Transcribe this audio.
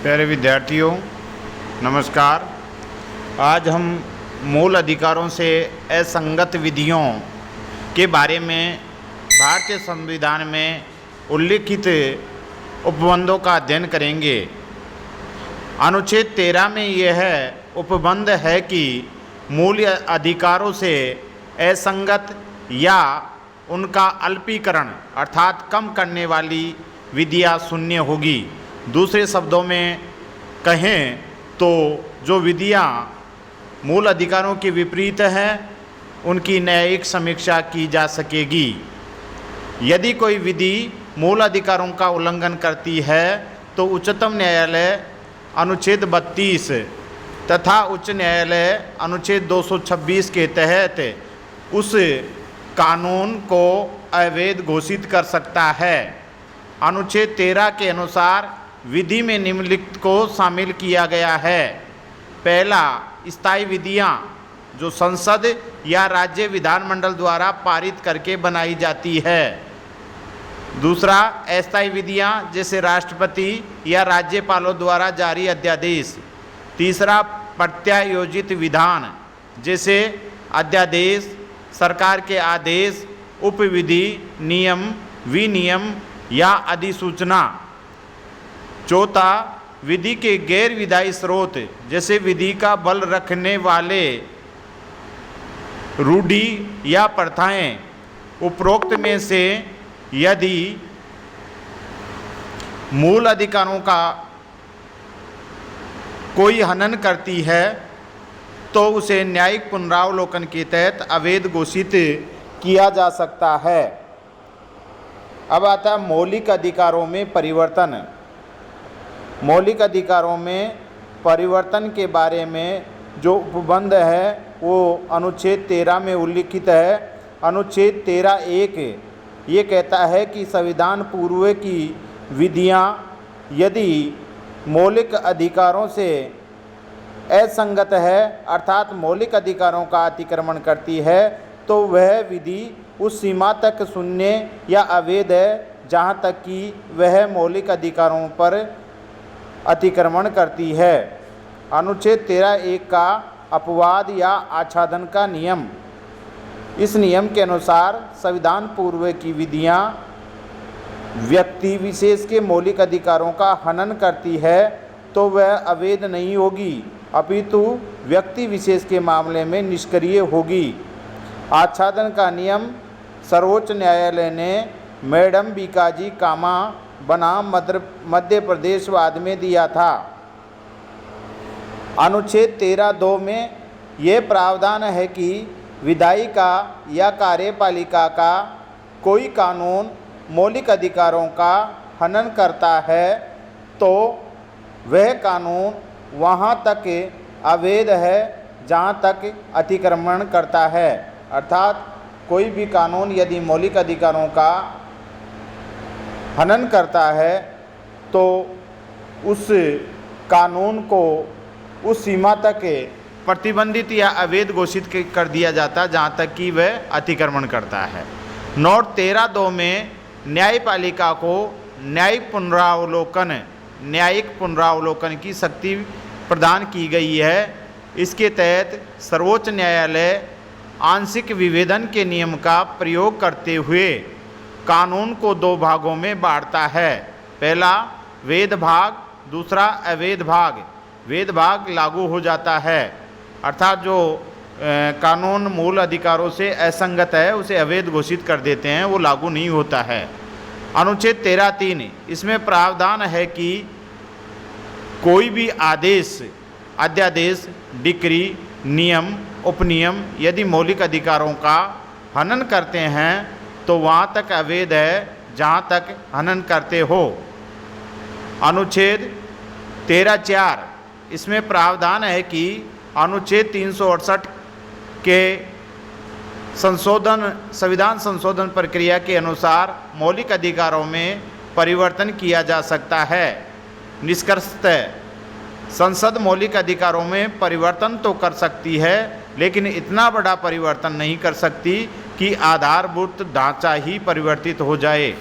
प्यारे विद्यार्थियों, नमस्कार। आज हम मूल अधिकारों से असंगत विधियों के बारे में भारतीय संविधान में उल्लिखित उपबंधों का अध्ययन करेंगे। अनुच्छेद 13 में यह उपबंध है कि मूल अधिकारों से असंगत या उनका अल्पीकरण अर्थात कम करने वाली विधियाँ शून्य होगी। दूसरे शब्दों में कहें तो जो विधियाँ मूल अधिकारों के विपरीत हैं उनकी न्यायिक समीक्षा की जा सकेगी। यदि कोई विधि मूल अधिकारों का उल्लंघन करती है तो उच्चतम न्यायालय अनुच्छेद 32 तथा उच्च न्यायालय अनुच्छेद 226 के तहत उस कानून को अवैध घोषित कर सकता है। अनुच्छेद 13 के अनुसार विधि में निम्नलिखित को शामिल किया गया है। पहला, स्थायी विधियाँ जो संसद या राज्य विधानमंडल द्वारा पारित करके बनाई जाती है। दूसरा, अस्थायी विधियाँ जैसे राष्ट्रपति या राज्यपालों द्वारा जारी अध्यादेश। तीसरा, प्रत्यायोजित विधान जैसे अध्यादेश, सरकार के आदेश, उपविधि, नियम, विनियम या अधिसूचना। चौथा, विधि के गैर विधायी स्रोत जैसे विधि का बल रखने वाले रूढ़ि या प्रथाएं। उपरोक्त में से यदि मूल अधिकारों का कोई हनन करती है तो उसे न्यायिक पुनरावलोकन के तहत अवैध घोषित किया जा सकता है। अब आता है मौलिक अधिकारों में परिवर्तन। मौलिक अधिकारों में परिवर्तन के बारे में जो उपबंध है वो अनुच्छेद 13 में उल्लिखित है। अनुच्छेद 13(1) ये कहता है कि संविधान पूर्व की विधियाँ यदि मौलिक अधिकारों से असंगत है अर्थात मौलिक अधिकारों का अतिक्रमण करती है तो वह विधि उस सीमा तक शून्य या अवैध है जहाँ तक कि वह मौलिक अधिकारों पर अतिक्रमण करती है। अनुच्छेद 13(1) का अपवाद या आच्छादन का नियम। इस नियम के अनुसार संविधान पूर्व की विधियाँ व्यक्ति विशेष के मौलिक अधिकारों का हनन करती है तो वह अवैध नहीं होगी अपितु व्यक्ति विशेष के मामले में निष्क्रिय होगी। आच्छादन का नियम सर्वोच्च न्यायालय ने मैडम बीकाजी कामा बनाम मध्य प्रदेश वाद में दिया था। अनुच्छेद 13(2) में यह प्रावधान है कि विधायिका या कार्यपालिका का कोई कानून मौलिक अधिकारों का हनन करता है तो वह कानून वहाँ तक अवैध है जहाँ तक अतिक्रमण करता है। अर्थात कोई भी कानून यदि मौलिक अधिकारों का हनन करता है तो उस कानून को उस सीमा तक प्रतिबंधित या अवैध घोषित कर दिया जाता जहाँ तक कि वह अतिक्रमण करता है। नोट 13(2) में न्यायपालिका को न्यायिक पुनरावलोकन की शक्ति प्रदान की गई है। इसके तहत सर्वोच्च न्यायालय आंशिक विभेदन के नियम का प्रयोग करते हुए कानून को दो भागों में बांटता है। पहला वैध भाग, दूसरा अवैध भाग। वैध भाग लागू हो जाता है अर्थात जो कानून मूल अधिकारों से असंगत है उसे अवैध घोषित कर देते हैं, वो लागू नहीं होता है। अनुच्छेद 13(3) इसमें प्रावधान है कि कोई भी आदेश, अध्यादेश, डिक्री, नियम, उपनियम यदि मौलिक अधिकारों का हनन करते हैं तो वहाँ तक अवैध है जहाँ तक हनन करते हो। अनुच्छेद 13(4) इसमें प्रावधान है कि अनुच्छेद 368 के संविधान संशोधन प्रक्रिया के अनुसार मौलिक अधिकारों में परिवर्तन किया जा सकता है। निष्कर्षतः संसद मौलिक अधिकारों में परिवर्तन तो कर सकती है लेकिन इतना बड़ा परिवर्तन नहीं कर सकती कि आधारभूत ढांचा ही परिवर्तित हो जाए।